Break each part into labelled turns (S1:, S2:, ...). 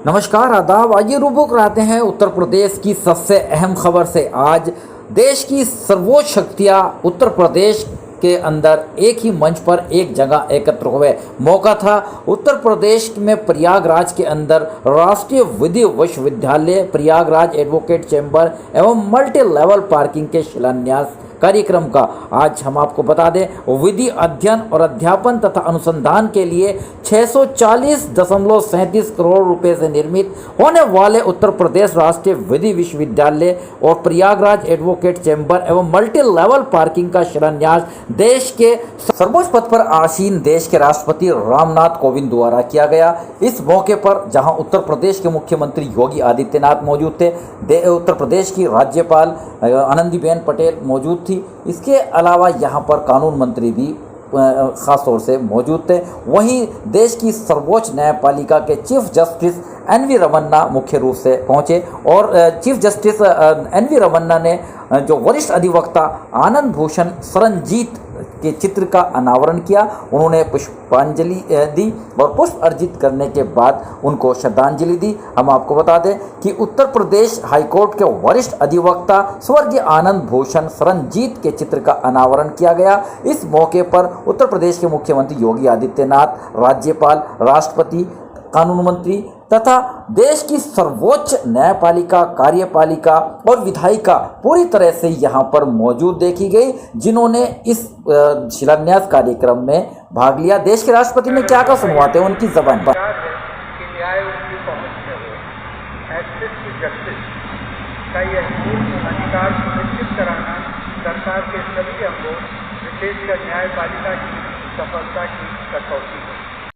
S1: नमस्कार आदाब। आइए रूबरू कराते हैं उत्तर प्रदेश की सबसे अहम खबर से। आज देश की सर्वोच्च शक्तियां उत्तर प्रदेश के अंदर एक ही मंच पर एक जगह एकत्र हुए। मौका था उत्तर प्रदेश में प्रयागराज के अंदर राष्ट्रीय विधि विश्वविद्यालय, प्रयागराज एडवोकेट चैम्बर एवं मल्टी लेवल पार्किंग के शिलान्यास कार्यक्रम का। आज हम आपको बता दें, विधि अध्ययन और अध्यापन तथा अनुसंधान के लिए 640.37 करोड़ रुपए से निर्मित होने वाले उत्तर प्रदेश राष्ट्रीय विधि विश्वविद्यालय और प्रयागराज एडवोकेट चैम्बर एवं मल्टी लेवल पार्किंग का शिलान्यास देश के सर्वोच्च पद पर आसीन देश के राष्ट्रपति रामनाथ कोविंद द्वारा किया गया। इस मौके पर जहां उत्तर प्रदेश के मुख्यमंत्री योगी आदित्यनाथ मौजूद थे, उत्तर प्रदेश की राज्यपाल आनंदीबेन पटेल मौजूद थी। इसके अलावा यहाँ पर कानून मंत्री भी खास तौर से मौजूद थे। वहीं देश की सर्वोच्च न्यायपालिका के चीफ जस्टिस एन.वी. रमन्ना मुख्य रूप से पहुंचे और चीफ जस्टिस एन.वी. रमन्ना ने जो वरिष्ठ अधिवक्ता आनंद भूषण सरनजीत के चित्र का अनावरण किया। उन्होंने पुष्पांजलि दी और पुष्प अर्जित करने के बाद उनको श्रद्धांजलि दी। हम आपको बता दें कि उत्तर प्रदेश हाईकोर्ट के वरिष्ठ अधिवक्ता स्वर्गीय आनंद भूषण सरनजीत के चित्र का अनावरण किया गया। इस मौके पर उत्तर प्रदेश के मुख्यमंत्री योगी आदित्यनाथ, राज्यपाल, राष्ट्रपति, कानून मंत्री तथा देश की सर्वोच्च न्यायपालिका, कार्यपालिका और विधायिका पूरी तरह से यहाँ पर मौजूद देखी गई, जिन्होंने इस शिलान्यास कार्यक्रम में भाग लिया। देश के राष्ट्रपति ने क्या क्या सुनवाते हैं उनकी जबान पर।
S2: न्याय उनकी पहुंच में हो, एक्सेस टू जस्टिस का यह मूल अधिकार सुनिश्चित कराना सरकार के सभी अंगों, विशेषकर न्यायपालिका की सफलता की कसौटी है।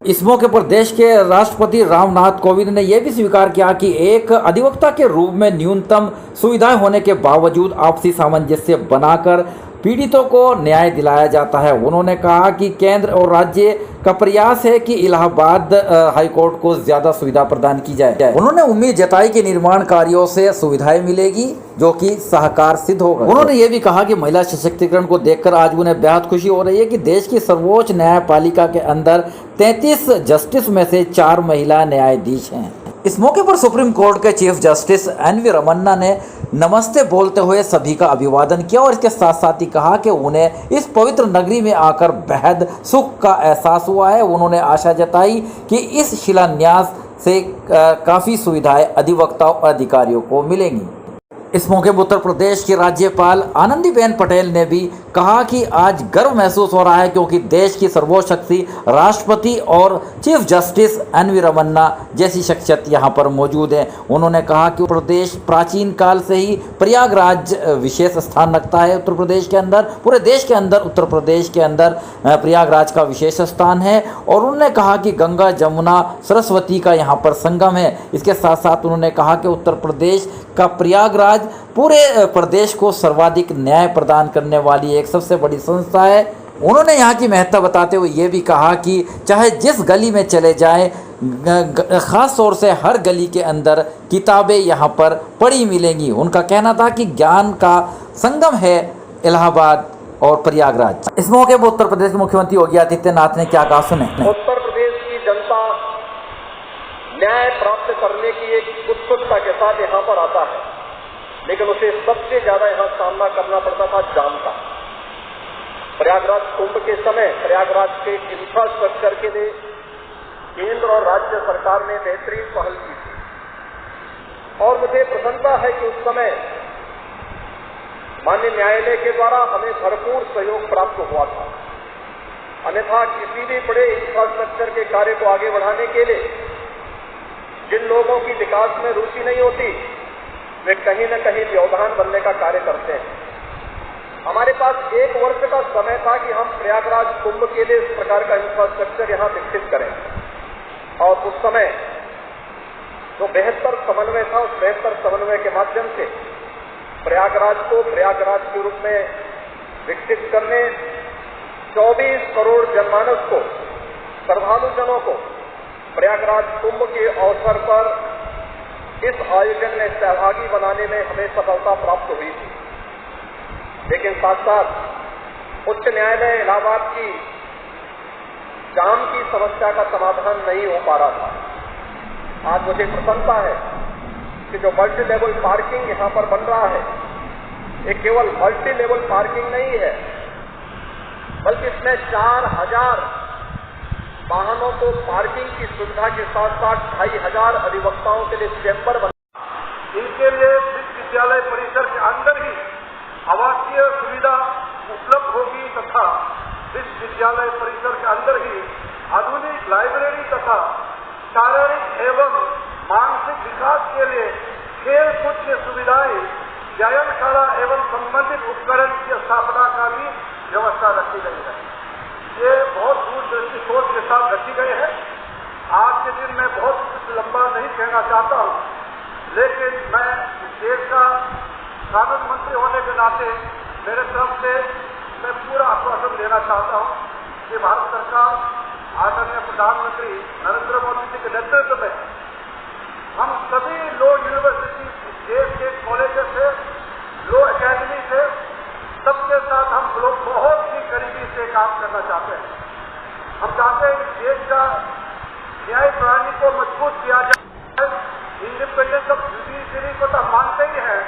S1: इस मौके पर देश के राष्ट्रपति रामनाथ कोविंद ने यह भी स्वीकार किया कि एक अधिवक्ता के रूप में न्यूनतम सुविधाएं होने के बावजूद आपसी सामंजस्य बनाकर पीड़ितों को न्याय दिलाया जाता है। उन्होंने कहा कि केंद्र और राज्य का प्रयास है कि इलाहाबाद हाईकोर्ट को ज्यादा सुविधा प्रदान की जाए। उन्होंने उम्मीद जताई कि निर्माण कार्यों से सुविधाएं मिलेगी जो कि सहकार सिद्ध होगा। उन्होंने ये भी कहा कि महिला सशक्तिकरण को देखकर आज उन्हें बेहद खुशी हो रही है कि देश की सर्वोच्च न्यायपालिका के अंदर 33 जस्टिस में से 4 महिला न्यायाधीश हैं। इस मौके पर सुप्रीम कोर्ट के चीफ जस्टिस एन.वी. रमन्ना ने नमस्ते बोलते हुए सभी का अभिवादन किया और इसके साथ साथ ही कहा कि उन्हें इस पवित्र नगरी में आकर बेहद सुख का एहसास हुआ है। उन्होंने आशा जताई कि इस शिलान्यास से काफ़ी सुविधाएं अधिवक्ताओं और अधिकारियों को मिलेंगी। इस मौके पर उत्तर प्रदेश की राज्यपाल आनंदीबेन पटेल ने भी कहा कि आज गर्व महसूस हो रहा है क्योंकि देश की सर्वोच्च शक्ति राष्ट्रपति और चीफ जस्टिस एन.वी. रमन्ना जैसी शख्सियत यहाँ पर मौजूद है। उन्होंने कहा कि प्रदेश प्राचीन काल से ही प्रयागराज विशेष स्थान रखता है उत्तर प्रदेश के अंदर, पूरे देश के अंदर उत्तर प्रदेश के अंदर प्रयागराज का विशेष स्थान है। और उन्होंने कहा कि गंगा, जमुना, सरस्वती का यहाँ पर संगम है। इसके साथ साथ उन्होंने कहा कि उत्तर प्रदेश का प्रयागराज पूरे प्रदेश को सर्वाधिक न्याय प्रदान करने वाली एक सबसे बड़ी संस्था है। उन्होंने यहाँ की महत्ता बताते हुए ये भी कहा कि चाहे जिस गली में चले जाएं, खास तौर से हर गली के अंदर किताबें यहाँ पर पढ़ी मिलेंगी। उनका कहना था कि ज्ञान का संगम है इलाहाबाद और प्रयागराज। इस मौके पर उत्तर प्रदेश के मुख्यमंत्री योगी आदित्यनाथ ने क्या कहा, सुने।
S2: उत्तर प्रदेश की जनता न्याय प्राप्त करने की एक उत्सुकता के साथ यहाँ पर आता है, लेकिन उसे सबसे ज्यादा यहाँ सामना करना पड़ता था जाम का। प्रयागराज कुंभ के समय प्रयागराज के इंफ्रास्ट्रक्चर के लिए केंद्र और राज्य सरकार ने बेहतरीन पहल की थी और मुझे प्रसन्नता है कि उस समय माननीय न्यायालय के द्वारा हमें भरपूर सहयोग प्राप्त हुआ था। अन्यथा किसी भी बड़े इंफ्रास्ट्रक्चर के कार्य को आगे बढ़ाने के लिए जिन लोगों की विकास में रुचि नहीं होती वे कहीं न कहीं व्यवधान बनने का कार्य करते हैं। हमारे पास 1 वर्ष का समय था कि हम प्रयागराज कुंभ के लिए इस प्रकार का इंफ्रास्ट्रक्चर यहाँ विकसित करें और उस समय जो बेहतर समन्वय था, उस बेहतर समन्वय के माध्यम से प्रयागराज को प्रयागराज के रूप में विकसित करने 24 करोड़ जनमानस को, श्रद्धालुजनों को प्रयागराज कुंभ के अवसर पर इस आयोजन में सहभागी बनाने में हमें सफलता प्राप्त हुई थी। लेकिन साथ साथ उच्च न्यायालय इलाहाबाद की जाम की समस्या का समाधान नहीं हो पा रहा था। आज मुझे प्रसन्नता है कि जो मल्टी लेवल पार्किंग यहाँ पर बन रहा है, ये केवल मल्टी लेवल पार्किंग नहीं है, बल्कि इसमें 4000 वाहनों को पार्किंग की सुविधा के साथ साथ 2500 अधिवक्ताओं के लिए चैम्बर बना। इनके लिए विश्वविद्यालय परिसर के अंदर ही आवासीय सुविधा उपलब्ध होगी तथा विश्वविद्यालय परिसर के अंदर ही आधुनिक लाइब्रेरी तथा शारीरिक एवं मानसिक विकास के लिए खेल कूद की सुविधाएं, व्यायामशाला एवं संबंधित उपकरण की स्थापना का भी व्यवस्था रखी गई है। ये बहुत दूरदृष्टि सोच के साथ रखी गई है। आज के दिन मैं बहुत कुछ लंबा नहीं कहना चाहता हूँ, लेकिन मैं इस देश का कानून मंत्री होने के नाते मेरे तरफ से मैं पूरा आश्वासन देना चाहता हूँ कि भारत सरकार आदरणीय प्रधानमंत्री नरेंद्र मोदी जी के नेतृत्व में हम सभी लॉ यूनिवर्सिटी, देश के कॉलेजेस से, लॉ एकेडमी से, सबके साथ हम लोग बहुत ही करीबी से काम करना चाहते हैं। हम चाहते हैं कि देश का न्याय प्रणाली को मजबूत किया जाए। इंडिपेंडेंस ऑफ जुडिशरी को तो हम मानते ही हैं,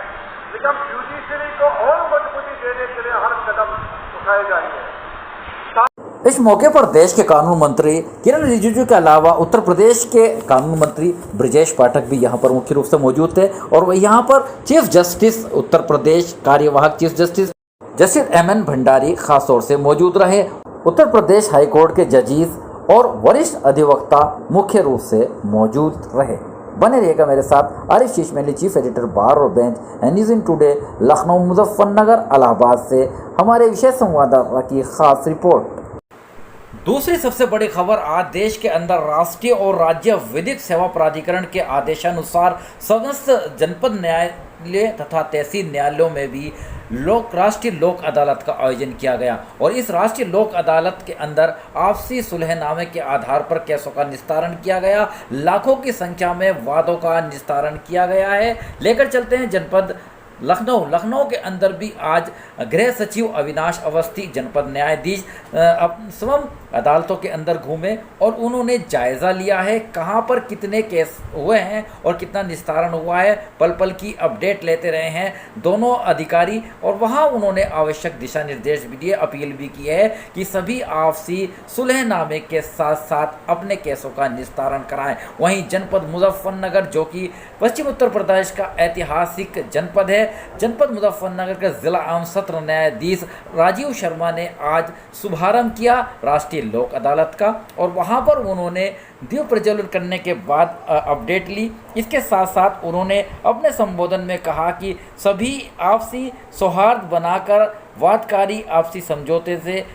S2: लेकिन हम जुडिशरी को और मजबूती देने के लिए हर कदम उठाए जाएंगे।
S1: इस मौके पर देश के कानून मंत्री किरण रिजिजू के अलावा उत्तर प्रदेश के कानून मंत्री ब्रजेश पाठक भी यहाँ पर मुख्य रूप से मौजूद थे और यहाँ पर चीफ जस्टिस उत्तर प्रदेश, कार्यवाहक चीफ जस्टिस एमएन भंडारी खास तौर से मौजूद रहे। उत्तर प्रदेश हाईकोर्ट के जजेस और वरिष्ठ अधिवक्ता मुख्य रूप से मौजूद रहे। बने रहिएगा मेरे साथ। आरिफ शीशमेली, चीफ एडिटर बार और bench and news in today, Lucknow, Muzaffarnagar, Allahabad से हमारे विशेष संवाददाता की खास रिपोर्ट। दूसरी सबसे बड़ी खबर, आज देश के अंदर राष्ट्रीय और राज्य विधिक सेवा प्राधिकरण के आदेशानुसार समस्त जनपद न्यायालय तथा तहसील न्यायालयों में भी राष्ट्रीय लोक अदालत का आयोजन किया गया और इस राष्ट्रीय लोक अदालत के अंदर आपसी सुलहनामे के आधार पर केसों का निस्तारण किया गया। लाखों की संख्या में वादों का निस्तारण किया गया है। लेकर चलते हैं जनपद लखनऊ के अंदर भी आज गृह सचिव अविनाश अवस्थी जनपद न्यायाधीश समम अदालतों के अंदर घूमे और उन्होंने जायज़ा लिया है कहां पर कितने केस हुए हैं और कितना निस्तारण हुआ है। पल पल की अपडेट लेते रहे हैं दोनों अधिकारी और वहां उन्होंने आवश्यक दिशा निर्देश भी दिए, अपील भी की है कि सभी आपसी सुलहनामे के साथ साथ अपने केसों का निस्तारण कराएं। वहीं जनपद मुजफ्फरनगर, जो कि पश्चिम उत्तर प्रदेश का ऐतिहासिक जनपद है, जनपद मुजफ्फरनगर के जिला एवं सत्र न्यायाधीश राजीव शर्मा ने आज शुभारंभ किया राष्ट्रीय लोक अदालत का और वहां पर उन्होंने दीप प्रज्वलन करने के बाद अपडेट ली। इसके साथ साथ उन्होंने अपने संबोधन में कहा कि सभी आपसी सौहार्द बनाकर वादकारी आपसी समझौते से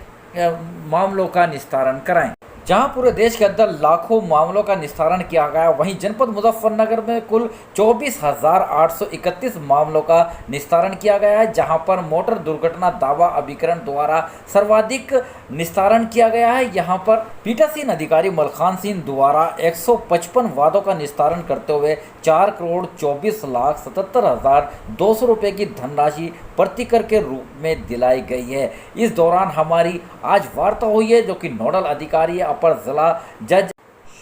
S1: मामलों का निस्तारण कराएं। जहां पूरे देश के अंदर लाखों मामलों का निस्तारण किया गया, वहीं जनपद मुजफ्फरनगर में कुल 24,831 मामलों का निस्तारण किया गया है, जहां पर मोटर दुर्घटना दावा अभिकरण द्वारा सर्वाधिक निस्तारण किया गया है। यहां पर पीठासीन अधिकारी मलखान सिंह द्वारा 155 वादों का निस्तारण करते हुए 4,24,77,200 रुपये की धनराशि प्रतिकर के रूप में दिलाई गई है। इस दौरान हमारी आज वार्ता हुई है जो कि नोडल अधिकारी अपर जिला जज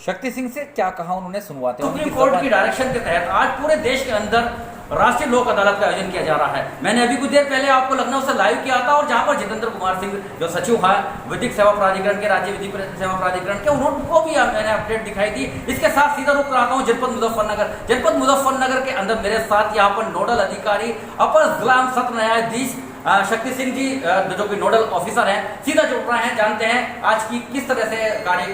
S1: शक्ति सिंह से क्या कहा उन्होंने, सुनवाते हैं। सुप्रीम कोर्ट की डायरेक्शन के तहत आज पूरे देश के अंदर राष्ट्रीय लोक अदालत का आयोजन किया जा रहा है। मैंने अभी कुछ देर पहले आपको लखनऊ से लाइव किया था और जहां पर जितेंद्र कुमार सिंह जो सचिव है विधिक सेवा प्राधिकरण के, राज्य विधिक सेवा प्राधिकरण के, उनको भी मैंने अपडेट दिखाई दी। इसके साथ सीधा रुक रहा हूँ जनपद मुजफ्फरनगर के अंदर मेरे साथ यहाँ पर नोडल अधिकारी अपर जिला सत्र न्यायाधीश शक्ति सिंह जी जो कि नोडल ऑफिसर हैं, सीधा जुड़ रहे हैं। जानते हैं आज की किस तरह से कार्य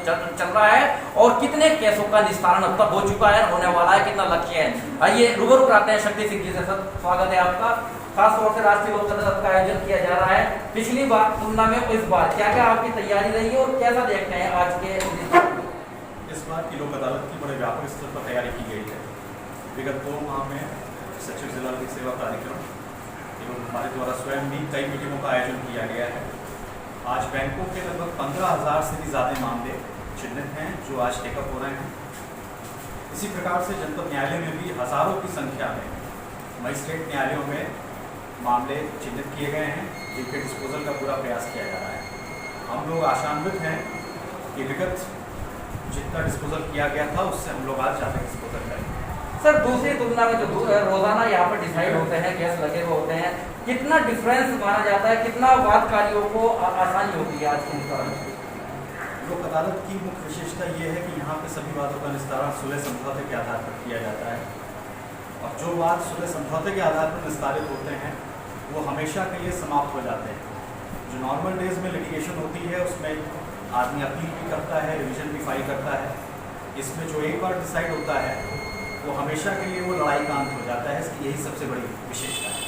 S1: चल रहा है और कितने केसों का निस्तारण अब तक हो चुका है, होने वाला है, कितना लक्ष्य है। आइए रूबरू कराते हैं शक्ति सिंह जी से। सर स्वागत है आपका। खास तौर से राष्ट्रीय लोक अदालत का आयोजन किया जा रहा है, पिछली बार तुलना में इस बार क्या क्या आपकी तैयारी रही है और कैसा देखते हैं आज के?
S3: इस बार की लोक अदालत की बड़े व्यापक स्तर पर तैयारी की गई है। विगत 2 माह में सचिव जिला विधिक सेवा प्राधिकरण एवं हमारे द्वारा स्वयं भी कई मीटिंगों का आयोजन किया गया है। आज बैंकों के लगभग 15,000 से भी ज़्यादा मामले चिन्हित हैं जो आज टेकअप हो रहे हैं। इसी प्रकार से जनपद न्यायालय में भी हज़ारों की संख्या में मजिस्ट्रेट न्यायालयों में मामले चिन्हित किए गए हैं जिनके डिस्पोजल का पूरा प्रयास किया जा रहा है। हम लोग आशान्वित हैं कि विगत जितना डिस्पोजल किया गया था उससे हम लोग आज ज़्यादा डिस्पोजल करेंगे।
S1: सर दूसरी तुलना में जो रोजाना यहाँ पर डिसाइड होते हैं, गैस लगे हुए होते हैं, कितना डिफरेंस माना जाता है, कितना वादकारियों को आसानी होती है आज के निस्तारण में?
S3: लोक अदालत की मुख्य विशेषता ये है कि यहाँ पे सभी वादों का निस्तारण सुलह समझौते के आधार पर किया जाता है और जो वाद सुलह समझौते के आधार पर निस्तारित होते हैं वो हमेशा के लिए समाप्त हो जाते हैं। जो नॉर्मल डेज में लिटिगेशन होती है उसमें आदमी अपील भी करता है, रिविजन भी फाइल करता है। इसमें जो एक बार डिसाइड होता है वो हमेशा के लिए वो लड़ाई का अंत हो जाता है। इसकी यही सबसे बड़ी विशेषता है।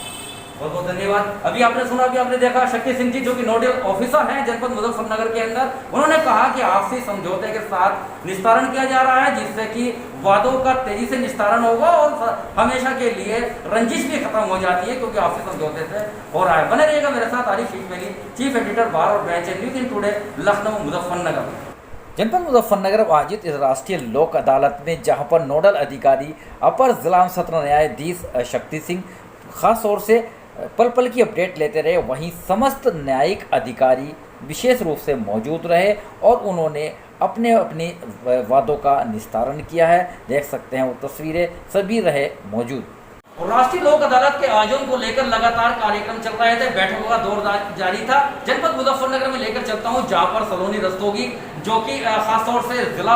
S1: बहुत बहुत धन्यवाद। अभी आपने सुना, अभी आपने देखा शक्ति सिंह जी जो कि नोडल ऑफिसर हैं जनपद मुजफ्फरनगर के अंदर, उन्होंने कहा कि आपसी समझौते के साथ निस्तारण किया जा रहा है जिससे कि वादों का तेजी से निस्तारण होगा और हमेशा के लिए रंजिश भी खत्म हो जाती है क्योंकि आपसी समझौते से हो रहा है। बने रहिएगा मेरे साथ। आरिफ शीख मेली, चीफ एडिटर बार और bench news in today, Lucknow Muzaffarnagar. जनपद मुजफ्फरनगर में आयोजित इस राष्ट्रीय लोक अदालत में जहां पर नोडल अधिकारी अपर जिला सत्र न्यायाधीश शक्ति सिंह खास तौर से पल पल की अपडेट लेते रहे, वहीं समस्त न्यायिक अधिकारी विशेष रूप से मौजूद रहे और उन्होंने अपने अपने वादों का निस्तारण किया है। देख सकते हैं वो तस्वीरें, सभी रहे मौजूद। और राष्ट्रीय लोक अदालत के आयोजन को लेकर लगातार कार्यक्रम चल रहे थे, बैठकों का दौर जारी था। जनपद मुजफ्फरनगर में लेकर चलता हूं जहां पर सलोनी रस्तोगी जो कि खासतौर से जिला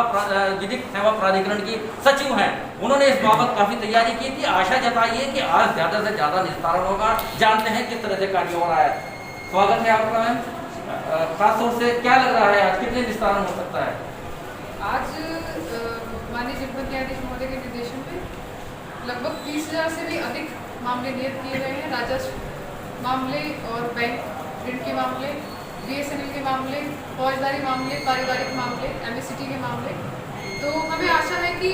S1: विधिक सेवा प्राधिकरण की सचिव हैं, उन्होंने इस बाबत काफी तैयारी की थी। आशा जताई है कि आज ज्यादा से ज्यादा निस्तारण होगा। जानते हैं किस तरह से कार्य हो रहा है। स्वागत है आपका मैम। खासतौर से क्या लग रहा है आज कितने निस्तारण हो सकता है?
S4: आज माननीय जनपद न्यायाधीश महोदय के निर्देशन पे लगभग 30,000 से भी अधिक मामले नियत किए गए हैं। राजस्व मामले और बैंक ऋण के मामले, BSNL के मामले, फौजदारी मामले, पारिवारिक मामले, MSCT के मामले। तो हमें आशा है कि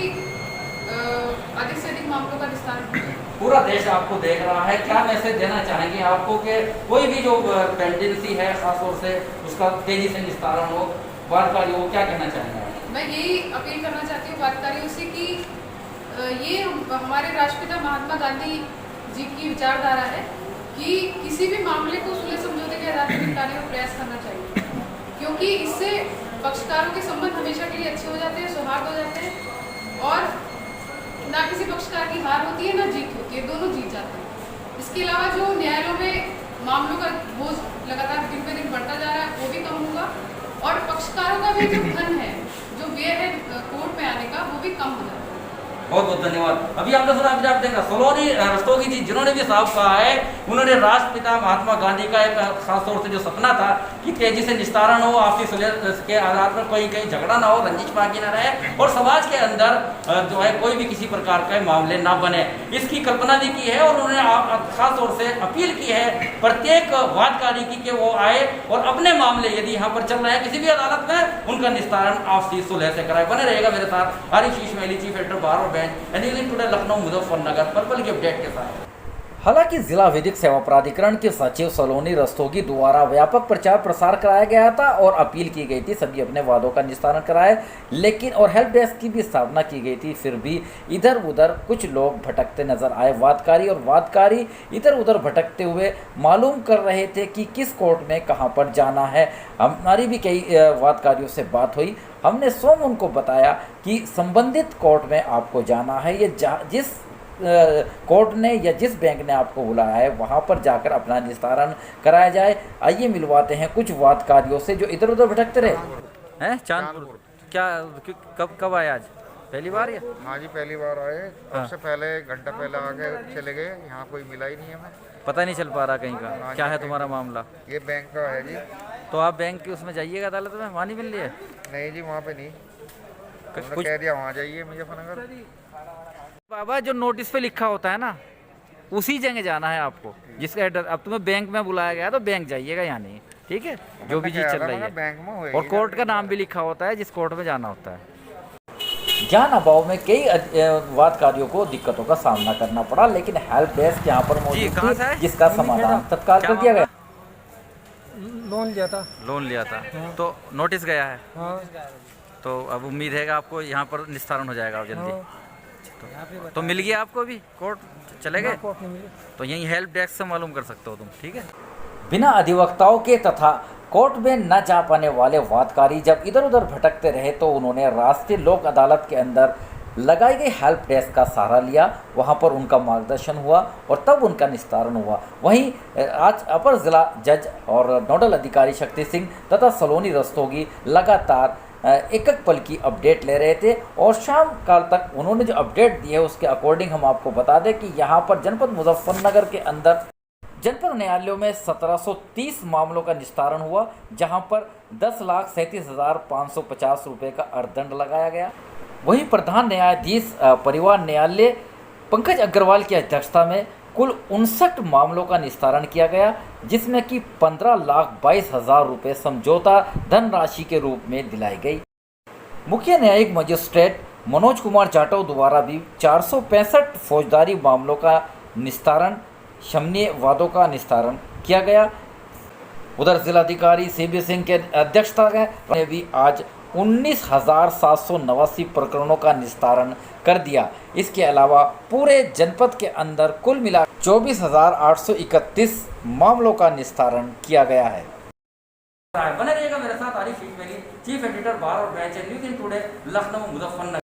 S4: अधिक से अधिक मामलों का निस्तारण।
S1: पूरा देश आपको देख रहा है, क्या मैसेज देना चाहेंगे आपको कि कोई भी जो पेंडेंसी है खासतौर से उसका तेजी से निस्तारण हो, वादकारियों को क्या कहना चाहेंगे?
S4: मैं यही अपील करना चाहती हूँ वादकारियों से कि ये हमारे राष्ट्रपिता महात्मा गांधी जी की विचारधारा है कि किसी भी मामले को सुलह समझौते के आधार पर निपटाने का प्रयास करना चाहिए, क्योंकि इससे पक्षकारों के संबंध हमेशा के लिए अच्छे हो जाते हैं, सौहार्द हो जाते हैं और ना किसी पक्षकार की हार होती है ना जीत होती है, दोनों जीत जाते हैं। इसके अलावा जो न्यायालयों में मामलों का बोझ लगातार दिन पे दिन बढ़ता जा रहा है वो भी कम होगा और पक्षकारों का भी जो धन है, जो व्यय है कोर्ट में आने का, वो भी कम हो जाता है।
S1: बहुत बहुत धन्यवाद। अभी आपने सुना, अभी आप देख रहे सलोनी रस्तोगी जी जिन्होंने भी साफ कहा है, उन्होंने राष्ट्रपिता महात्मा गांधी का एक खासतौर से जो सपना था कि तेजी से निस्तारण हो, आपसी सुलह के आधार पर कोई कहीं झगड़ा ना हो, रंजिश बाकी ना रहे और समाज के अंदर जो है कोई भी किसी प्रकार के मामले ना बने, इसकी कल्पना भी की है। और उन्होंने खासतौर से अपील की है प्रत्येक वादकारी की कि वो आए और अपने मामले यदि यहाँ पर चल रहे हैं किसी भी अदालत में, उनका निस्तारण आपसी सुलह से कराए। बने रहेगा मेरे साथ। आरिफ शीख मेली, चीफ एडिटर बार और news in today, Lucknow Muzaffarnagar, पल की अपडेट के साथ। हालांकि जिला विधिक सेवा प्राधिकरण के सचिव सलोनी रस्तोगी द्वारा व्यापक प्रचार प्रसार कराया गया था और अपील की गई थी सभी अपने वादों का निस्तारण कराए, लेकिन और हेल्प डेस्क की भी स्थापना की गई थी, फिर भी इधर उधर कुछ लोग भटकते नजर आए वादकारी, और वादकारी इधर उधर भटकते हुए मालूम कर रहे थे कि किस कोर्ट में कहां पर जाना है। हमारी भी कई वादकारियों से बात हुई, हमने स्वयं उनको बताया कि संबंधित कोर्ट में आपको जाना है, ये जिस कोर्ट ने या जिस बैंक ने आपको बुलाया है वहां पर जाकर अपना निस्तारण कराया जाए। आइए मिलवाते हैं कुछ वादकारियों से जो इधर उधर भटकते रहे हैं। चांदपुर क्या कब आए? आज पहली बार या?
S5: हाँ जी, पहली बार आए। सबसे पहले घंटा पहले आके चले गए, यहाँ कोई मिला ही नहीं हमें,
S1: पता नहीं चल पा रहा कहीं का। क्या है तुम्हारा मामला?
S5: ये बैंक का है जी।
S1: तो आप बैंक के उसमें जाइएगा अदालत में, वहाँ नहीं मिल रही है?
S5: नहीं जी, वहाँ पे नहीं, उन्होंने कह दिया वहाँ जाइए मुजफ्फरनगर।
S1: बाबा जो नोटिस पे लिखा होता है ना, उसी जगह जाना है आपको जिसका एड्रेस। अब तुम्हें बैंक में बुलाया गया तो बैंक जाइएगा, यहाँ नहीं, ठीक है? जो भी चीज चल रही है
S5: बैंक में,
S1: और कोर्ट का नाम भी लिखा होता है जिस कोर्ट में जाना होता है। ज्ञान अभाव में कई वादकारियों को दिक्कतों का सामना करना पड़ा, लेकिन हेल्प डेस्क यहाँ पर मौजूद थी जिसका समाधान तत्काल कर दिया गया। लोन लिया था तो नोटिस गया है। तो अब उम्मीद है कि आपको यहाँ पर निस्तारण हो जाएगा जल्दी। तो मिल गया आपको भी? कोर्ट चले गए? तो यही हेल्प डेस्क से मालूम कर सकते हो तुम, ठीक है? बिना अधिवक्ताओं के तथा कोर्ट में न जा पाने वाले वादकारी जब इधर उधर भटकते रहे तो उन्होंने राष्ट्रीय लोक अदालत के अंदर लगाई गई हेल्प डेस्क का सहारा लिया। वहां पर उनका मार्गदर्शन हुआ और तब उनका निस्तारण हुआ। वहीं आज अपर जिला जज और नोडल अधिकारी शक्ति सिंह तथा सलोनी रस्तोगी लगातार एक एक पल की अपडेट ले रहे थे और शाम काल तक उन्होंने जो अपडेट दी है उसके अकॉर्डिंग हम आपको बता दें कि यहाँ पर जनपद मुजफ्फरनगर के अंदर जनपद न्यायालयों में 1730 मामलों का निस्तारण हुआ, जहां पर 10,37,550 रुपये का अर्थदंड लगाया गया। वहीं प्रधान न्यायाधीश परिवार न्यायालय पंकज अग्रवाल की अध्यक्षता में कुल 59 मामलों का निस्तारण किया गया, जिसमें कि 15,22,000 रुपये समझौता धनराशि के रूप में दिलाई गई। मुख्य न्यायिक मजिस्ट्रेट मनोज कुमार जाटव द्वारा भी 465 फौजदारी मामलों का निस्तारण, शमनीय वादों का निस्तारण किया गया। उधर जिलाधिकारी सीबी सिंह के अध्यक्षता में भी आज 19,789 प्रकरणों का निस्तारण कर दिया। इसके अलावा पूरे जनपद के अंदर कुल मिला 24,831 मामलों का निस्तारण किया गया है। बने रहिएगा मेरे साथ आरिफ शेख, चीफ एडिटर बार और bench news in today Lucknow Muzaffarnagar.